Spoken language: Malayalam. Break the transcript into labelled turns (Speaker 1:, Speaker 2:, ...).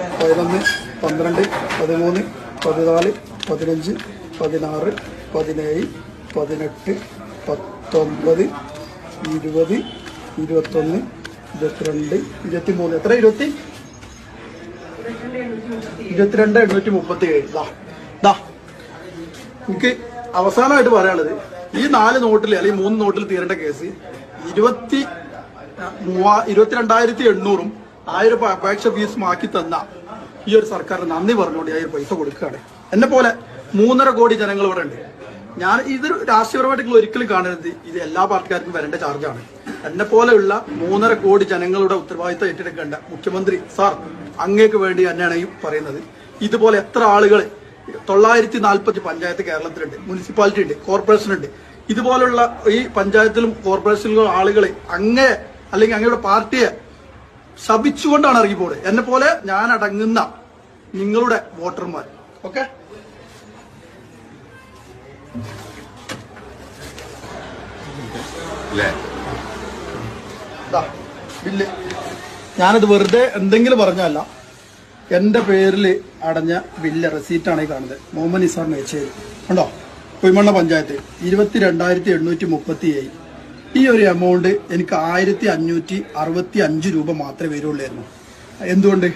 Speaker 1: 11, 12, 13, 14, 15, 16, 17, 18, 19, 20, 21, 22, 23. എത്ര 22,837. എനിക്ക് അവസാനമായിട്ട് പറയാനുള്ളത്, ഈ 4 നോട്ടിൽ അല്ലെങ്കിൽ 3 നോട്ടിൽ തീരേണ്ട കേസ് 22,800-ഉം 1000 അപേക്ഷ ഫീസ് മാക്കി തന്ന ഈ ഒരു സർക്കാരിന് നന്ദി പറഞ്ഞുകൊണ്ട് ഈ പൈസ കൊടുക്കുകയാണ്. എന്നെ പോലെ 3.5 കോടി ജനങ്ങൾ ഇവിടെ ഉണ്ട്. ഞാൻ ഇത് രാഷ്ട്രീയപരമായിട്ട് ഒരിക്കലും കാണരുത്. ഇത് എല്ലാ പാർട്ടിക്കാർക്കും വരേണ്ട ചാർജാണ്. എന്നെ പോലെയുള്ള 3.5 കോടി ജനങ്ങളുടെ ഉത്തരവാദിത്തം ഏറ്റെടുക്കേണ്ട മുഖ്യമന്ത്രി സാർ, അങ്ങേക്ക് വേണ്ടി തന്നെയാണ് ഈ പറയുന്നത്. ഇതുപോലെ എത്ര ആളുകൾ 940 പഞ്ചായത്ത് കേരളത്തിലുണ്ട്, മുനിസിപ്പാലിറ്റി ഉണ്ട്, കോർപ്പറേഷൻ ഉണ്ട്. ഇതുപോലുള്ള ഈ പഞ്ചായത്തിലും കോർപ്പറേഷനിലും ആളുകളെ അങ്ങേ അല്ലെങ്കിൽ അങ്ങയുടെ പാർട്ടിയെ ശപിച്ചുകൊണ്ടാണ് ഇറങ്ങിപ്പോട്. എന്നെ പോലെ ഞാൻ അടങ്ങുന്ന നിങ്ങളുടെ വോട്ടർമാർ. ഓക്കെ, ബില്ല് ഞാനത് വെറുതെ എന്തെങ്കിലും പറഞ്ഞല്ല. എന്റെ പേരിൽ അടഞ്ഞ ബില്ല് റെസീറ്റാണ് ഈ കാണുന്നത്. മുഹമ്മദ് നിസാർ മേച്ചേരി ഉണ്ടോ, കുയ്മണ്ണ പഞ്ചായത്ത് 22,837. ഈ ഒരു എമൗണ്ട് എനിക്ക് 1,565 രൂപ മാത്രമേ വരുള്ളായിരുന്നു. എന്തുകൊണ്ട്?